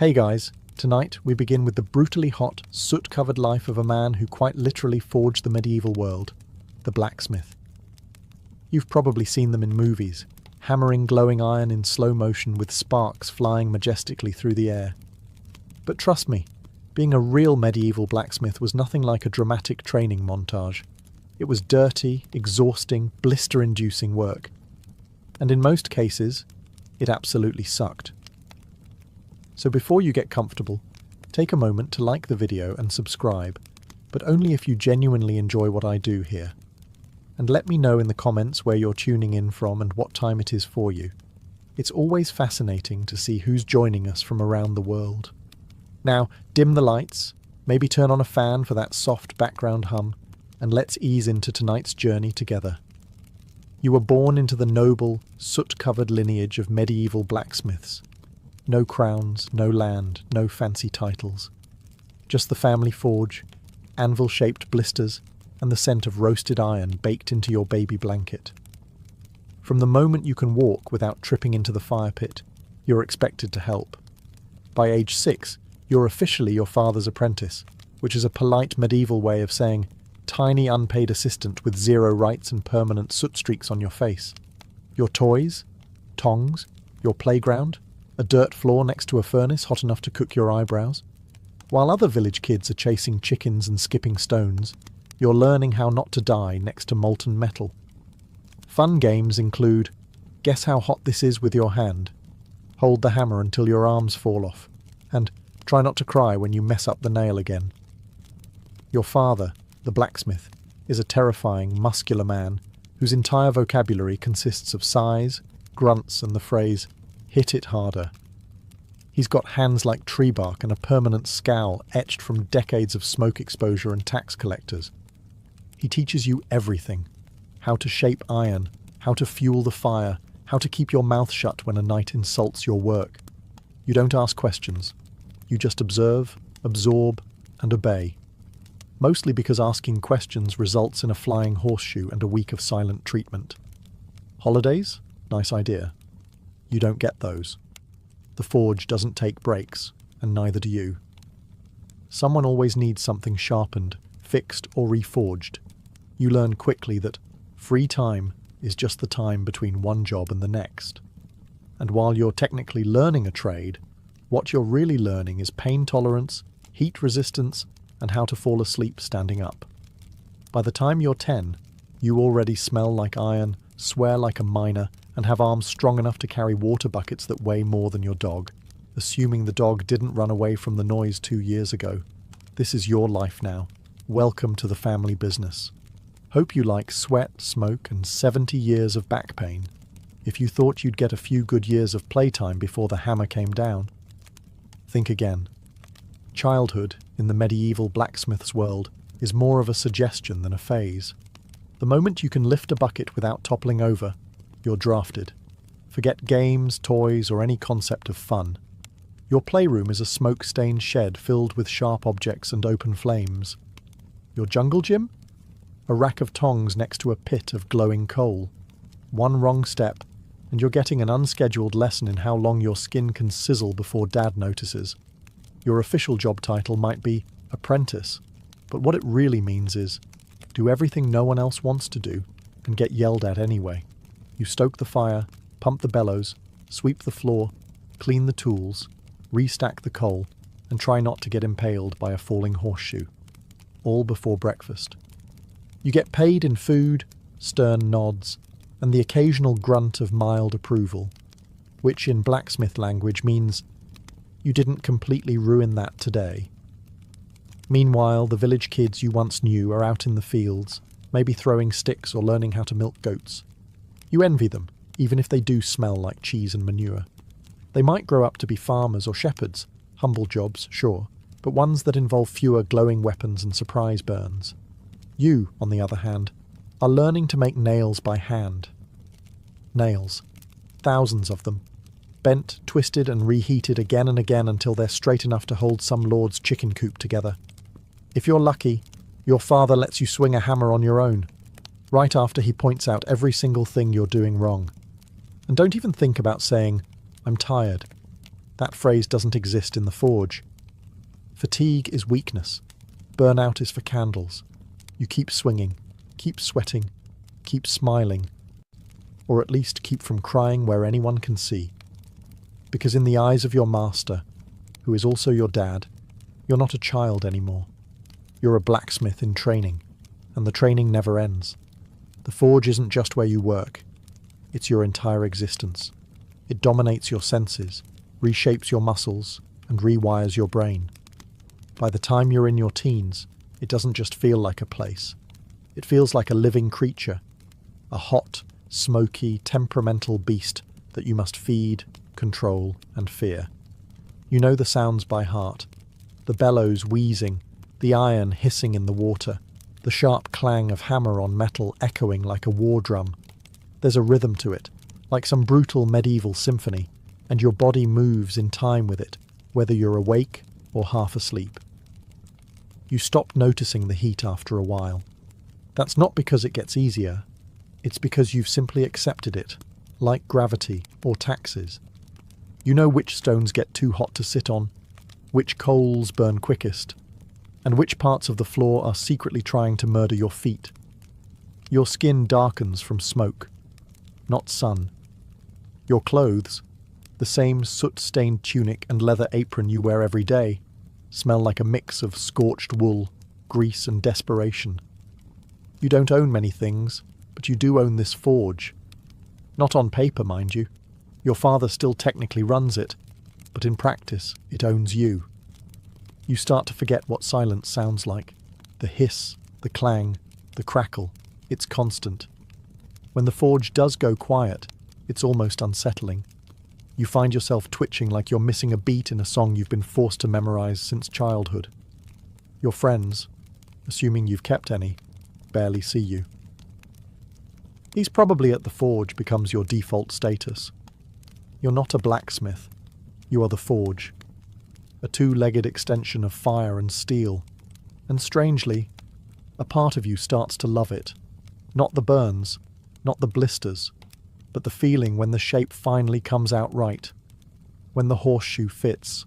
Hey guys, tonight we begin with the brutally hot, soot-covered life of a man who quite literally forged the medieval world, the blacksmith. You've probably seen them in movies, hammering glowing iron in slow motion with sparks flying majestically through the air. But trust me, being a real medieval blacksmith was nothing like a dramatic training montage. It was dirty, exhausting, blister-inducing work. And in most cases, it absolutely sucked. So before you get comfortable, take a moment to like the video and subscribe, but only if you genuinely enjoy what I do here. And let me know in the comments where you're tuning in from and what time it is for you. It's always fascinating to see who's joining us from around the world. Now, dim the lights, maybe turn on a fan for that soft background hum, and let's ease into tonight's journey together. You were born into the noble, soot-covered lineage of medieval blacksmiths. No crowns, no land, no fancy titles. Just the family forge, anvil-shaped blisters, and the scent of roasted iron baked into your baby blanket. From the moment you can walk without tripping into the fire pit, you're expected to help. By age 6, you're officially your father's apprentice, which is a polite medieval way of saying tiny unpaid assistant with zero rights and permanent soot streaks on your face. Your toys, tongs, your playground, a dirt floor next to a furnace hot enough to cook your eyebrows. While other village kids are chasing chickens and skipping stones, you're learning how not to die next to molten metal. Fun games include guess how hot this is with your hand, hold the hammer until your arms fall off, and try not to cry when you mess up the nail again. Your father, the blacksmith, is a terrifying, muscular man whose entire vocabulary consists of sighs, grunts, and the phrase, "hit it harder." He's got hands like tree bark and a permanent scowl etched from decades of smoke exposure and tax collectors. He teaches you everything: how to shape iron, how to fuel the fire, how to keep your mouth shut when a knight insults your work. You don't ask questions. You just observe, absorb, and obey. Mostly because asking questions results in a flying horseshoe and a week of silent treatment. Holidays? Nice idea. You don't get those. The forge doesn't take breaks, and neither do you. Someone always needs something sharpened, fixed, or reforged. You learn quickly that free time is just the time between one job and the next. And while you're technically learning a trade, what you're really learning is pain tolerance, heat resistance, and how to fall asleep standing up. By the time you're 10, you already smell like iron, swear like a miner, and have arms strong enough to carry water buckets that weigh more than your dog, assuming the dog didn't run away from the noise 2 years ago. This is your life now. Welcome to the family business. Hope you like sweat, smoke, and 70 years of back pain. If you thought you'd get a few good years of playtime before the hammer came down, think again. Childhood, in the medieval blacksmith's world, is more of a suggestion than a phase. The moment you can lift a bucket without toppling over, you're drafted. Forget games, toys, or any concept of fun. Your playroom is a smoke-stained shed filled with sharp objects and open flames. Your jungle gym? A rack of tongs next to a pit of glowing coal. One wrong step, and you're getting an unscheduled lesson in how long your skin can sizzle before Dad notices. Your official job title might be apprentice, but what it really means is do everything no one else wants to do and get yelled at anyway. You stoke the fire, pump the bellows, sweep the floor, clean the tools, restack the coal, and try not to get impaled by a falling horseshoe. All before breakfast. You get paid in food, stern nods, and the occasional grunt of mild approval, which in blacksmith language means you didn't completely ruin that today. Meanwhile, the village kids you once knew are out in the fields, maybe throwing sticks or learning how to milk goats. You envy them, even if they do smell like cheese and manure. They might grow up to be farmers or shepherds, humble jobs, sure, but ones that involve fewer glowing weapons and surprise burns. You, on the other hand, are learning to make nails by hand. Nails. Thousands of them. Bent, twisted, and reheated again and again until they're straight enough to hold some lord's chicken coop together. If you're lucky, your father lets you swing a hammer on your own, right after he points out every single thing you're doing wrong. And don't even think about saying, "I'm tired." That phrase doesn't exist in the forge. Fatigue is weakness. Burnout is for candles. You keep swinging, keep sweating, keep smiling, or at least keep from crying where anyone can see. Because in the eyes of your master, who is also your dad, you're not a child anymore. You're a blacksmith in training, and the training never ends. The forge isn't just where you work, it's your entire existence. It dominates your senses, reshapes your muscles, and rewires your brain. By the time you're in your teens, it doesn't just feel like a place. It feels like a living creature, a hot, smoky, temperamental beast that you must feed, control, and fear. You know the sounds by heart. The bellows wheezing, the iron hissing in the water, the sharp clang of hammer on metal echoing like a war drum. There's a rhythm to it, like some brutal medieval symphony, and your body moves in time with it, whether you're awake or half asleep. You stop noticing the heat after a while. That's not because it gets easier, it's because you've simply accepted it, like gravity or taxes. You know which stones get too hot to sit on, which coals burn quickest, and which parts of the floor are secretly trying to murder your feet. Your skin darkens from smoke, not sun. Your clothes, the same soot-stained tunic and leather apron you wear every day, smell like a mix of scorched wool, grease and desperation. You don't own many things, but you do own this forge. Not on paper, mind you. Your father still technically runs it, but in practice, it owns you. You start to forget what silence sounds like. The hiss, the clang, the crackle, it's constant. When the forge does go quiet, it's almost unsettling. You find yourself twitching like you're missing a beat in a song you've been forced to memorize since childhood. Your friends, assuming you've kept any, barely see you. He's probably at the forge becomes your default status. You're not a blacksmith. You are the forge. A two-legged extension of fire and steel. And strangely, a part of you starts to love it. Not the burns, not the blisters, but the feeling when the shape finally comes out right. When the horseshoe fits.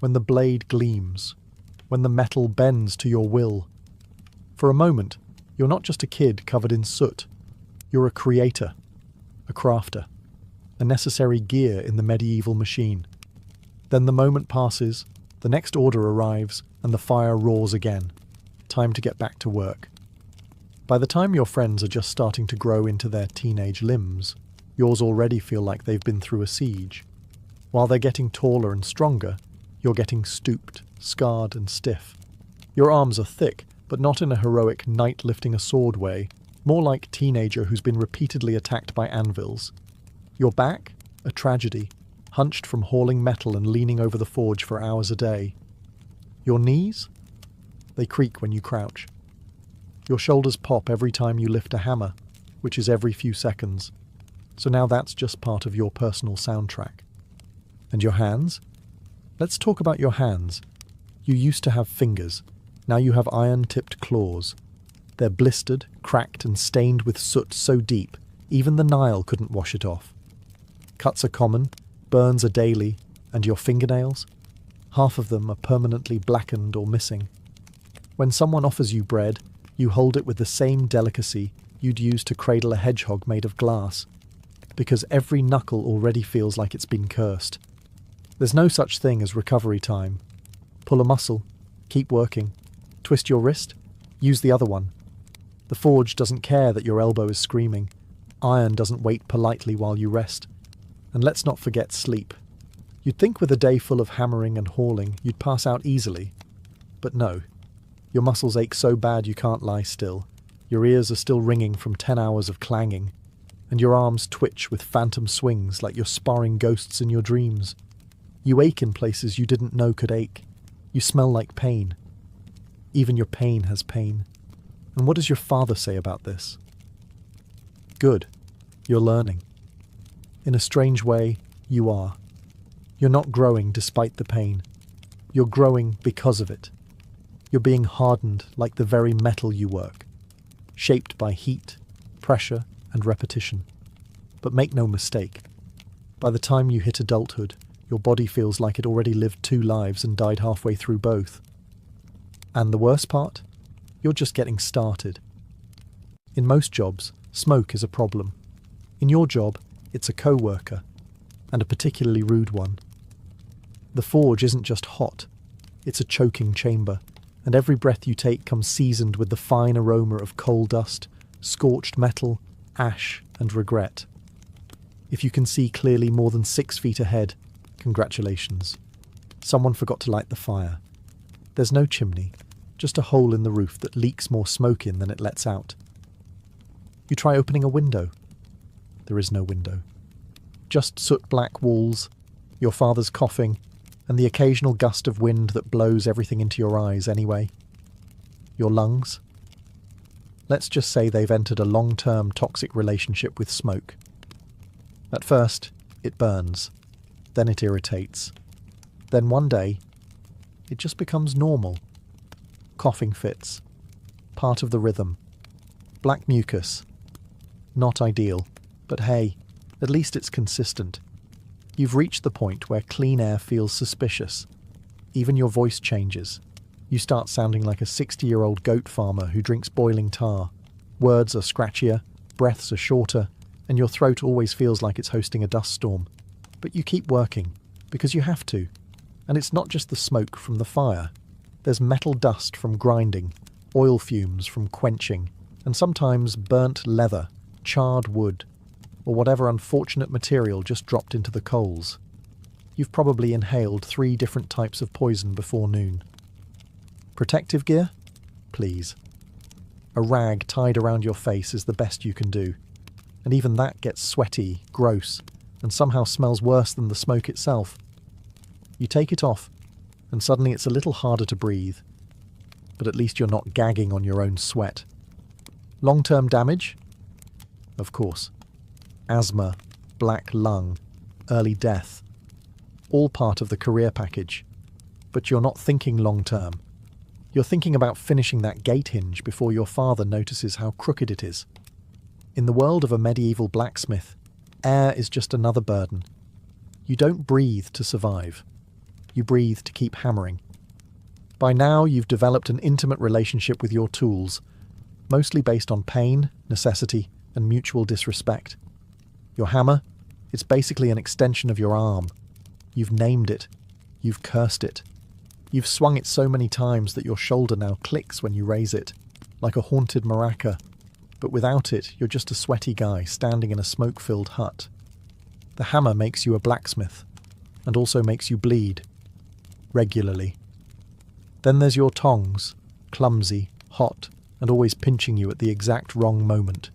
When the blade gleams. When the metal bends to your will. For a moment, you're not just a kid covered in soot. You're a creator, a crafter, a necessary gear in the medieval machine. Then the moment passes, the next order arrives, and the fire roars again. Time to get back to work. By the time your friends are just starting to grow into their teenage limbs, yours already feel like they've been through a siege. While they're getting taller and stronger, you're getting stooped, scarred and stiff. Your arms are thick, but not in a heroic knight lifting a sword way, more like teenager who's been repeatedly attacked by anvils. Your back? A tragedy, hunched from hauling metal and leaning over the forge for hours a day. Your knees? They creak when you crouch. Your shoulders pop every time you lift a hammer, which is every few seconds. So now that's just part of your personal soundtrack. And your hands? Let's talk about your hands. You used to have fingers. Now you have iron-tipped claws. They're blistered, cracked and stained with soot so deep, even the Nile couldn't wash it off. Cuts are common, burns are daily, and your fingernails? Half of them are permanently blackened or missing. When someone offers you bread, you hold it with the same delicacy you'd use to cradle a hedgehog made of glass, because every knuckle already feels like it's been cursed. There's no such thing as recovery time. Pull a muscle, keep working. Twist your wrist, use the other one. The forge doesn't care that your elbow is screaming. Iron doesn't wait politely while you rest. And let's not forget sleep. You'd think with a day full of hammering and hauling, you'd pass out easily. But no. Your muscles ache so bad you can't lie still. Your ears are still ringing from 10 hours of clanging. And your arms twitch with phantom swings like you're sparring ghosts in your dreams. You ache in places you didn't know could ache. You smell like pain. Even your pain has pain. And what does your father say about this? Good. You're learning. In a strange way, you are. You're not growing despite the pain. You're growing because of it. You're being hardened like the very metal you work, shaped by heat, pressure, and repetition. But make no mistake, by the time you hit adulthood, Your body feels like it already lived 2 lives and died halfway through both. And the worst part? You're just getting started. In most jobs, smoke is a problem. In your job, it's a co-worker, and a particularly rude one. The forge isn't just hot, it's a choking chamber, and every breath you take comes seasoned with the fine aroma of coal dust, scorched metal, ash, and regret. If you can see clearly more than 6 feet ahead, congratulations. Someone forgot to light the fire. There's no chimney, just a hole in the roof that leaks more smoke in than it lets out. You try opening a window. There is no window. Just soot-black walls, your father's coughing, and the occasional gust of wind that blows everything into your eyes anyway. Your lungs? Let's just say they've entered a long-term toxic relationship with smoke. At first, it burns. Then it irritates. Then one day, it just becomes normal. Coughing fits. Part of the rhythm. Black mucus. Not ideal, but hey, at least it's consistent. You've reached the point where clean air feels suspicious. Even your voice changes. You start sounding like a 60-year-old goat farmer who drinks boiling tar. Words are scratchier, breaths are shorter, and your throat always feels like it's hosting a dust storm. But you keep working, because you have to. And it's not just the smoke from the fire. There's metal dust from grinding, oil fumes from quenching, and sometimes burnt leather, charred wood, or whatever unfortunate material just dropped into the coals. You've probably inhaled 3 different types of poison before noon. Protective gear? Please. A rag tied around your face is the best you can do, and even that gets sweaty, gross, and somehow smells worse than the smoke itself. You take it off, and suddenly it's a little harder to breathe, but at least you're not gagging on your own sweat. Long-term damage? Of course. Asthma, black lung, early death. All part of the career package. But you're not thinking long-term. You're thinking about finishing that gate hinge before your father notices how crooked it is. In the world of a medieval blacksmith, air is just another burden. You don't breathe to survive. You breathe to keep hammering. By now, you've developed an intimate relationship with your tools, mostly based on pain, necessity, and mutual disrespect. Your hammer? It's basically an extension of your arm. You've named it. You've cursed it. You've swung it so many times that your shoulder now clicks when you raise it, like a haunted maraca. But without it, you're just a sweaty guy standing in a smoke-filled hut. The hammer makes you a blacksmith, and also makes you bleed. Regularly. Then there's your tongs, clumsy, hot, and always pinching you at the exact wrong moment.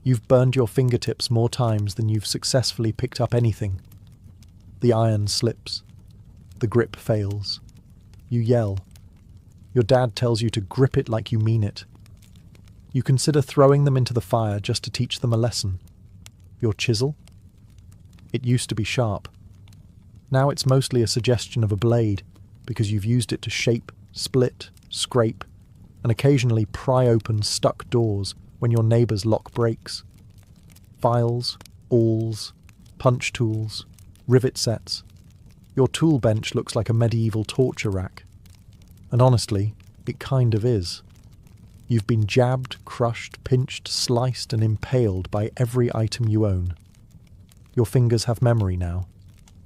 You've burned your fingertips more times than you've successfully picked up anything. The iron slips. The grip fails. You yell. Your dad tells you to grip it like you mean it. You consider throwing them into the fire just to teach them a lesson. Your chisel? It used to be sharp. Now it's mostly a suggestion of a blade, because you've used it to shape, split, scrape, and occasionally pry open stuck doors when your neighbours lock brakes. Files, awls, punch tools, rivet sets. Your tool bench looks like a medieval torture rack. And honestly, it kind of is. You've been jabbed, crushed, pinched, sliced, and impaled by every item you own. Your fingers have memory now.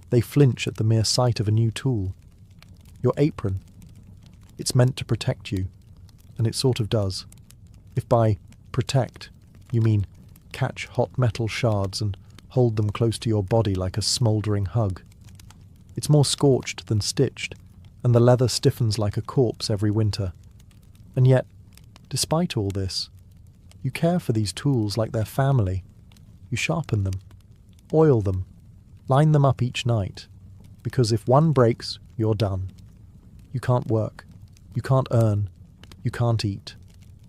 They flinch at the mere sight of a new tool. Your apron. It's meant to protect you, and it sort of does. If by protect you mean catch hot metal shards and hold them close to your body like a smouldering hug. It's more scorched than stitched, and the leather stiffens like a corpse every winter. And yet, despite all this, you care for these tools like they're family. You sharpen them, oil them, line them up each night, because if one breaks, you're done. You can't work, you can't earn, you can't eat.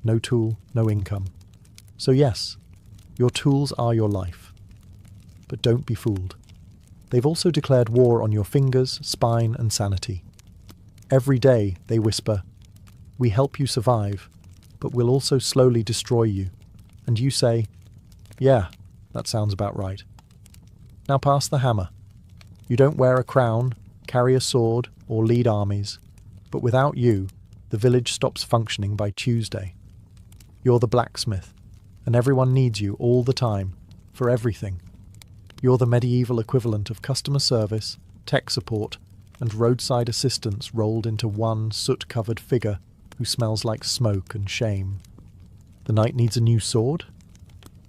No tool, no income. So yes, your tools are your life. But don't be fooled. They've also declared war on your fingers, spine, and sanity. Every day they whisper, "We help you survive, but we'll also slowly destroy you." And you say, "Yeah, that sounds about right." Now pass the hammer. You don't wear a crown, carry a sword, or lead armies, but without you, the village stops functioning by Tuesday. You're the blacksmith, and everyone needs you all the time, for everything. You're the medieval equivalent of customer service, tech support, and roadside assistance rolled into one soot-covered figure who smells like smoke and shame. The knight needs a new sword?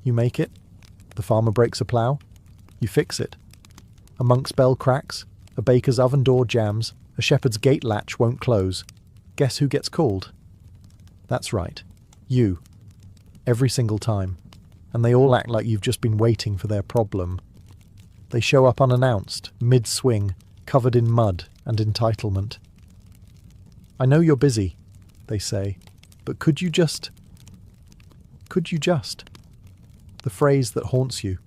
You make it. The farmer breaks a plough? You fix it. A monk's bell cracks, a baker's oven door jams, a shepherd's gate latch won't close. Guess who gets called? That's right, you. Every single time. And they all act like you've just been waiting for their problem. They show up unannounced, mid-swing, covered in mud and entitlement. I know you're busy, they say, but could you just... The phrase that haunts you.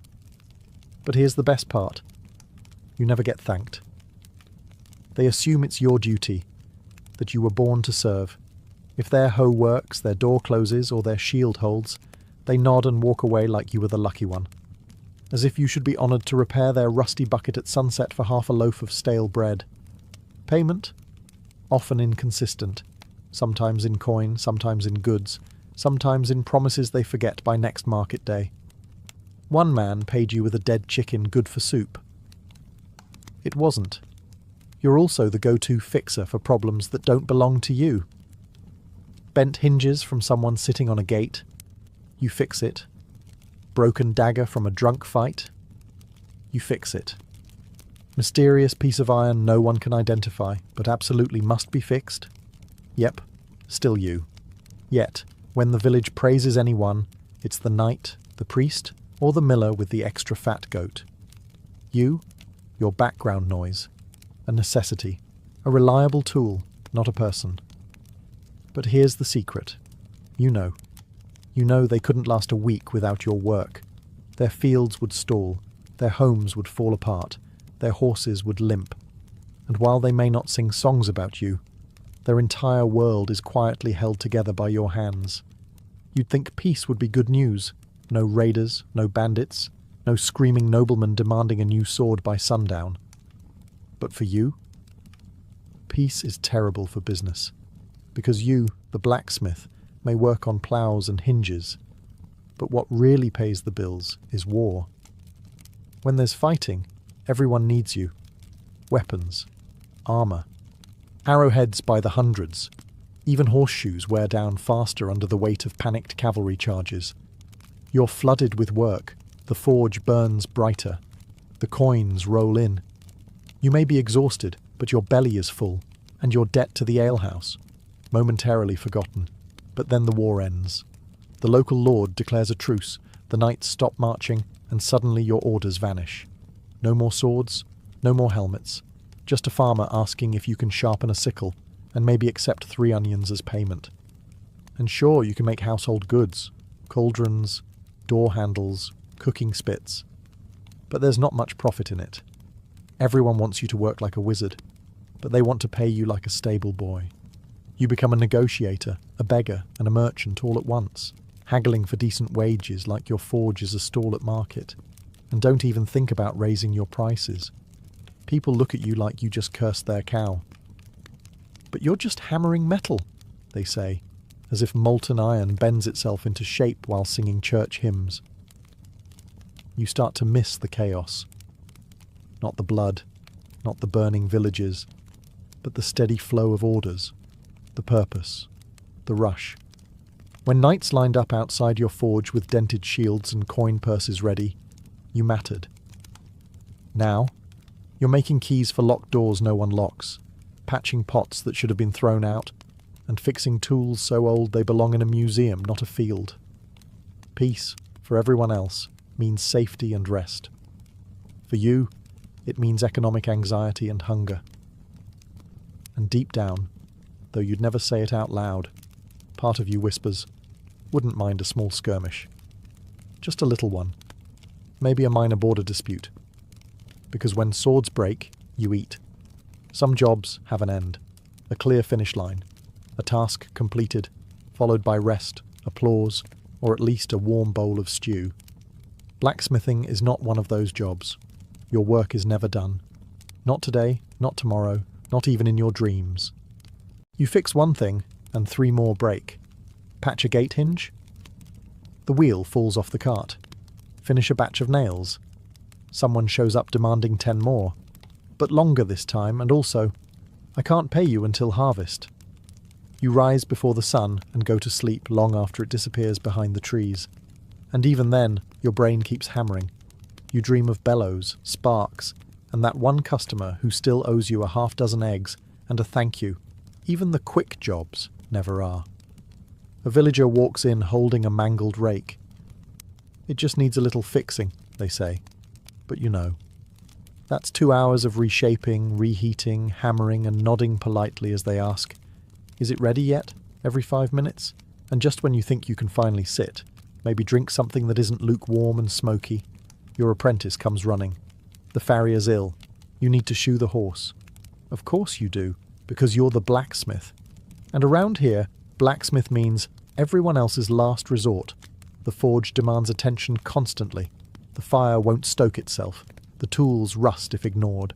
But here's the best part. You never get thanked. They assume it's your duty, that you were born to serve. If their hoe works, their door closes, or their shield holds, they nod and walk away like you were the lucky one. As if you should be honoured to repair their rusty bucket at sunset for half a loaf of stale bread. Payment? Often inconsistent. Sometimes in coin, sometimes in goods, sometimes in promises they forget by next market day. One man paid you with a dead chicken good for soup. It wasn't. You're also the go-to fixer for problems that don't belong to you. Bent hinges from someone sitting on a gate. You fix it. Broken dagger from a drunk fight. You fix it. Mysterious piece of iron no one can identify, but absolutely must be fixed. Yep, still you. Yet, when the village praises anyone, it's the knight, the priest, or the miller with the extra fat goat. You, your background noise. A necessity. A reliable tool, not a person. But here's the secret. You know. You know they couldn't last a week without your work. Their fields would stall, their homes would fall apart, their horses would limp. And while they may not sing songs about you, their entire world is quietly held together by your hands. You'd think peace would be good news. No raiders, no bandits, no screaming noblemen demanding a new sword by sundown. But for you, peace is terrible for business. Because you, the blacksmith, may work on ploughs and hinges, but what really pays the bills is war. When there's fighting, everyone needs you. Weapons, armour, arrowheads by the hundreds. Even horseshoes wear down faster under the weight of panicked cavalry charges. You're flooded with work, the forge burns brighter, the coins roll in. You may be exhausted, but your belly is full, and your debt to the alehouse, momentarily forgotten. But then the war ends. The local lord declares a truce, the knights stop marching, and suddenly your orders vanish. No more swords, no more helmets, just a farmer asking if you can sharpen a sickle, and maybe accept 3 onions as payment. And sure, you can make household goods, cauldrons, door handles, cooking spits. But there's not much profit in it. Everyone wants you to work like a wizard, but they want to pay you like a stable boy. You become a negotiator, a beggar, and a merchant all at once, haggling for decent wages like your forge is a stall at market, and don't even think about raising your prices. People look at you like you just cursed their cow. But you're just hammering metal, they say, as if molten iron bends itself into shape while singing church hymns. You start to miss the chaos. Not the blood, not the burning villages, but the steady flow of orders, the purpose, the rush. When knights lined up outside your forge with dented shields and coin purses ready, you mattered. Now, you're making keys for locked doors no one locks, patching pots that should have been thrown out, and fixing tools so old they belong in a museum, not a field. Peace, for everyone else, means safety and rest. For you, it means economic anxiety and hunger. And deep down, though you'd never say it out loud, part of you whispers, wouldn't mind a small skirmish. Just a little one. Maybe a minor border dispute. Because when swords break, you eat. Some jobs have an end, a clear finish line, a task completed, followed by rest, applause, or at least a warm bowl of stew. Blacksmithing is not one of those jobs. Your work is never done. Not today, not tomorrow, not even in your dreams. You fix one thing, and 3 more break. Patch a gate hinge? The wheel falls off the cart. Finish a batch of nails? Someone shows up demanding 10 more. But longer this time, and also, I can't pay you until harvest. You rise before the sun and go to sleep long after it disappears behind the trees. And even then, your brain keeps hammering. You dream of bellows, sparks, and that one customer who still owes you a half-dozen eggs and a thank you. Even the quick jobs never are. A villager walks in holding a mangled rake. It just needs a little fixing, they say. But you know. That's 2 hours of reshaping, reheating, hammering, and nodding politely as they ask, "Is it ready yet?" every 5 minutes. And just when you think you can finally sit, maybe drink something that isn't lukewarm and smoky, your apprentice comes running. The farrier's ill. You need to shoe the horse. Of course you do, because you're the blacksmith. And around here, blacksmith means everyone else's last resort. The forge demands attention constantly. The fire won't stoke itself. The tools rust if ignored.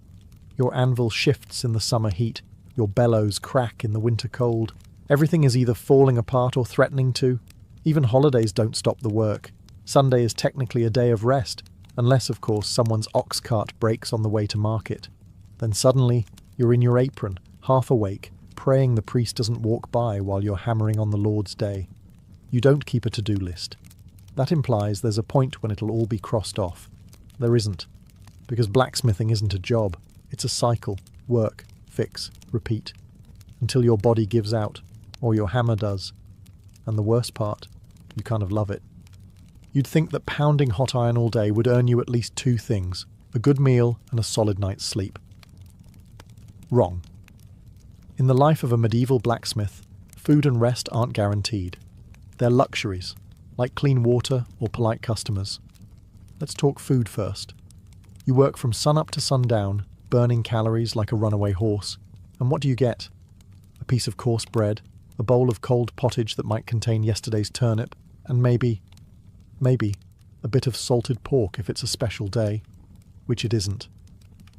Your anvil shifts in the summer heat. Your bellows crack in the winter cold. Everything is either falling apart or threatening to. Even holidays don't stop the work. Sunday is technically a day of rest, unless, of course, someone's ox cart breaks on the way to market. Then suddenly, you're in your apron, half awake, praying the priest doesn't walk by while you're hammering on the Lord's day. You don't keep a to-do list. That implies there's a point when it'll all be crossed off. There isn't. Because blacksmithing isn't a job. It's a cycle. Work, fix, repeat. Until your body gives out, or your hammer does. And the worst part, you kind of love it. You'd think that pounding hot iron all day would earn you at least 2 things, a good meal and a solid night's sleep. Wrong. In the life of a medieval blacksmith, food and rest aren't guaranteed. They're luxuries, like clean water or polite customers. Let's talk food first. You work from sunup to sundown, burning calories like a runaway horse. And what do you get? A piece of coarse bread, a bowl of cold pottage that might contain yesterday's turnip, and maybe, a bit of salted pork if it's a special day, which it isn't.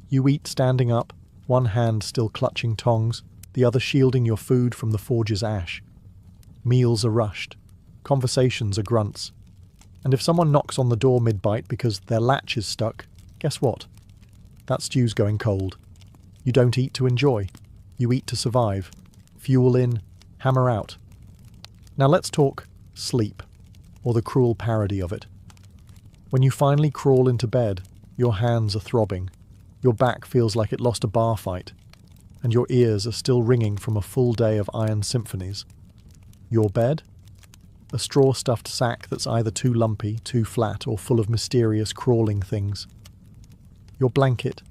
You eat standing up, one hand still clutching tongs, the other shielding your food from the forge's ash. Meals are rushed. Conversations are grunts. And if someone knocks on the door mid-bite because their latch is stuck, guess what? That stew's going cold. You don't eat to enjoy. You eat to survive. Fuel in, hammer out. Now let's talk sleep, or the cruel parody of it. When you finally crawl into bed, your hands are throbbing. Your back feels like it lost a bar fight. And your ears are still ringing from a full day of iron symphonies. Your bed? A straw-stuffed sack that's either too lumpy, too flat, or full of mysterious crawling things. Your blanket?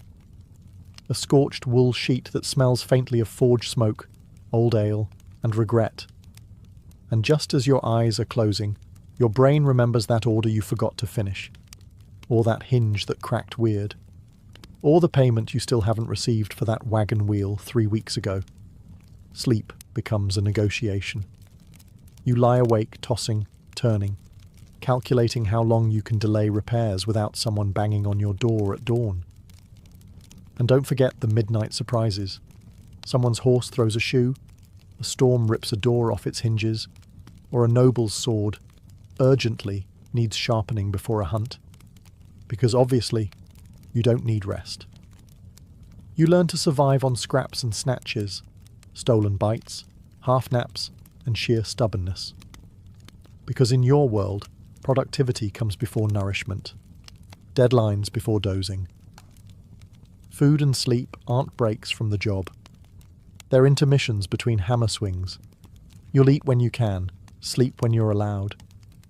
A scorched wool sheet that smells faintly of forge smoke, old ale, and regret. And just as your eyes are closing, your brain remembers that order you forgot to finish. Or that hinge that cracked weird. Or the payment you still haven't received for that wagon wheel 3 weeks ago. Sleep becomes a negotiation. You lie awake, tossing, turning, calculating how long you can delay repairs without someone banging on your door at dawn. And don't forget the midnight surprises. Someone's horse throws a shoe, a storm rips a door off its hinges, or a noble's sword urgently needs sharpening before a hunt. Because obviously, you don't need rest. You learn to survive on scraps and snatches, stolen bites, half naps, and sheer stubbornness. Because in your world, productivity comes before nourishment, deadlines before dozing. Food and sleep aren't breaks from the job. They're intermissions between hammer swings. You'll eat when you can, sleep when you're allowed,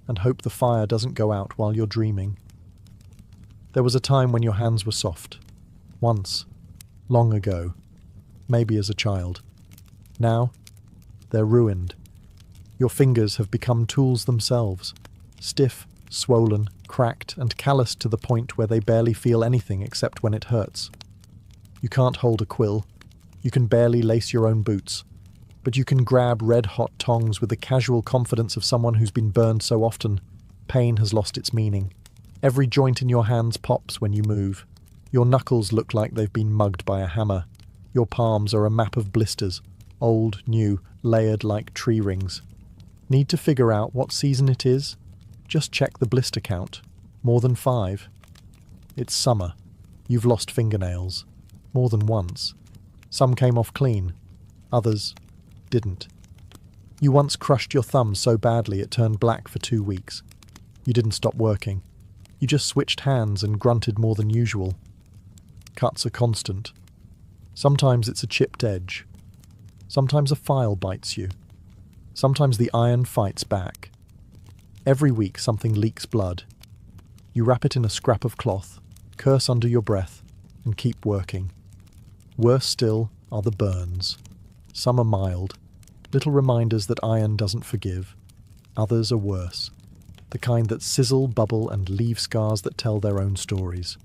and hope the fire doesn't go out while you're dreaming. There was a time when your hands were soft. Once. Long ago. Maybe as a child. Now, they're ruined. Your fingers have become tools themselves. Stiff, swollen, cracked, and calloused to the point where they barely feel anything except when it hurts. You can't hold a quill. You can barely lace your own boots. But you can grab red-hot tongs with the casual confidence of someone who's been burned so often, pain has lost its meaning. Every joint in your hands pops when you move. Your knuckles look like they've been mugged by a hammer. Your palms are a map of blisters, old, new, layered like tree rings. Need to figure out what season it is? Just check the blister count. More than 5. It's summer. You've lost fingernails. More than once. Some came off clean. Others didn't. You once crushed your thumb so badly it turned black for 2 weeks. You didn't stop working. You just switched hands and grunted more than usual. Cuts are constant. Sometimes it's a chipped edge. Sometimes a file bites you. Sometimes the iron fights back. Every week something leaks blood. You wrap it in a scrap of cloth, curse under your breath, and keep working. Worse still are the burns. Some are mild, little reminders that iron doesn't forgive. Others are worse, the kind that sizzle, bubble, and leave scars that tell their own stories.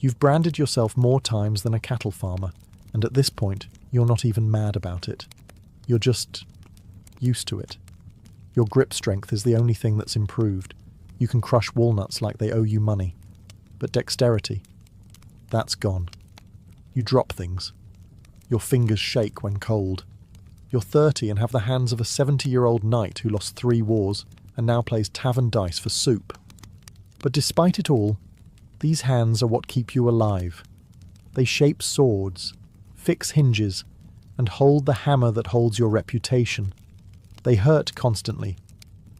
You've branded yourself more times than a cattle farmer, and at this point, you're not even mad about it. You're just used to it. Your grip strength is the only thing that's improved. You can crush walnuts like they owe you money. But dexterity, that's gone. You drop things. Your fingers shake when cold. You're 30 and have the hands of a 70-year-old knight who lost 3 wars and now plays tavern dice for soup. But despite it all, these hands are what keep you alive. They shape swords, fix hinges, and hold the hammer that holds your reputation. They hurt constantly,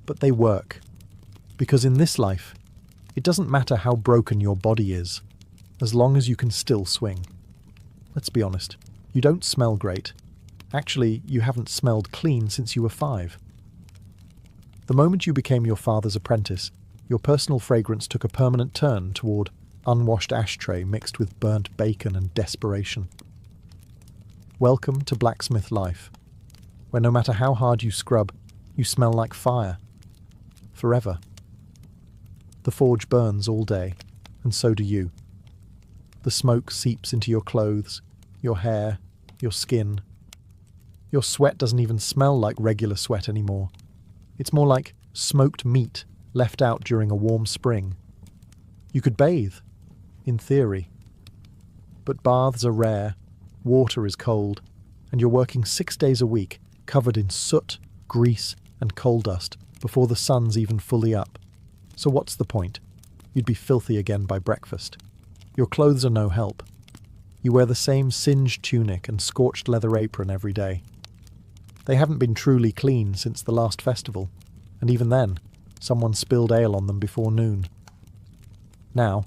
but they work. Because in this life, it doesn't matter how broken your body is, as long as you can still swing. Let's be honest, you don't smell great. Actually, you haven't smelled clean since you were 5. The moment you became your father's apprentice, your personal fragrance took a permanent turn toward unwashed ashtray mixed with burnt bacon and desperation. Welcome to blacksmith life, where no matter how hard you scrub, you smell like fire. Forever. The forge burns all day, and so do you. The smoke seeps into your clothes, your hair, your skin. Your sweat doesn't even smell like regular sweat anymore. It's more like smoked meat left out during a warm spring. You could bathe, in theory. But baths are rare, water is cold, and you're working 6 days a week, covered in soot, grease, and coal dust, before the sun's even fully up. So what's the point? You'd be filthy again by breakfast. Your clothes are no help. You wear the same singed tunic and scorched leather apron every day. They haven't been truly clean since the last festival, and even then, someone spilled ale on them before noon. Now,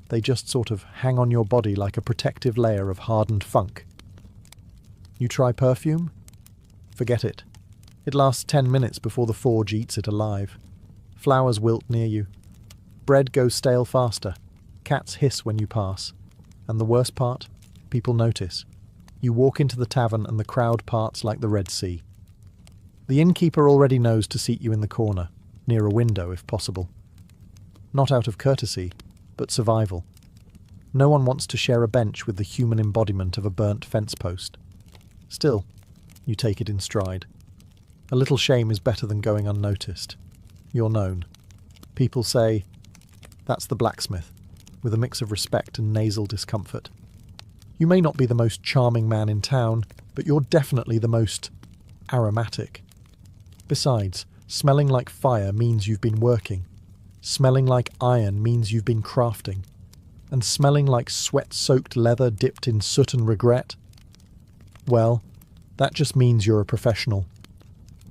they just sort of hang on your body like a protective layer of hardened funk. You try perfume? Forget it. It lasts 10 minutes before the forge eats it alive. Flowers wilt near you. Bread goes stale faster. Cats hiss when you pass. And the worst part? People notice. You walk into the tavern and the crowd parts like the Red Sea. The innkeeper already knows to seat you in the corner, near a window if possible. Not out of courtesy, but survival. No one wants to share a bench with the human embodiment of a burnt fence post. Still, you take it in stride. A little shame is better than going unnoticed. You're known. People say, "That's the blacksmith," with a mix of respect and nasal discomfort. You may not be the most charming man in town, but you're definitely the most aromatic. Besides, smelling like fire means you've been working. Smelling like iron means you've been crafting. And smelling like sweat-soaked leather dipped in soot and regret? Well, that just means you're a professional.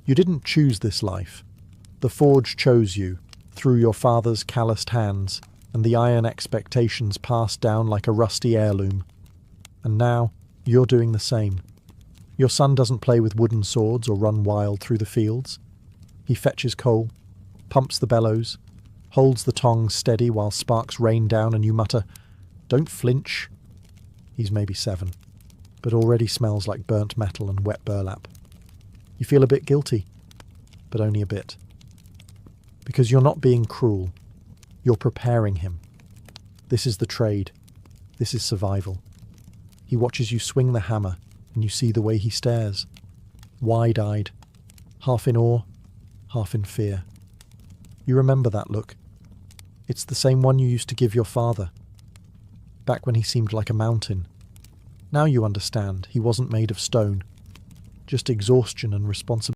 You didn't choose this life. The forge chose you, through your father's calloused hands, and the iron expectations passed down like a rusty heirloom. And now, you're doing the same. Your son doesn't play with wooden swords or run wild through the fields. He fetches coal, pumps the bellows, holds the tongs steady while sparks rain down and you mutter, "Don't flinch." He's maybe 7, but already smells like burnt metal and wet burlap. You feel a bit guilty, but only a bit. Because you're not being cruel. You're preparing him. This is the trade. This is survival. He watches you swing the hammer, and you see the way he stares. Wide-eyed, half in awe, half in fear. You remember that look. It's the same one you used to give your father. back when he seemed like a mountain. Now you understand, he wasn't made of stone. Just exhaustion and responsibility.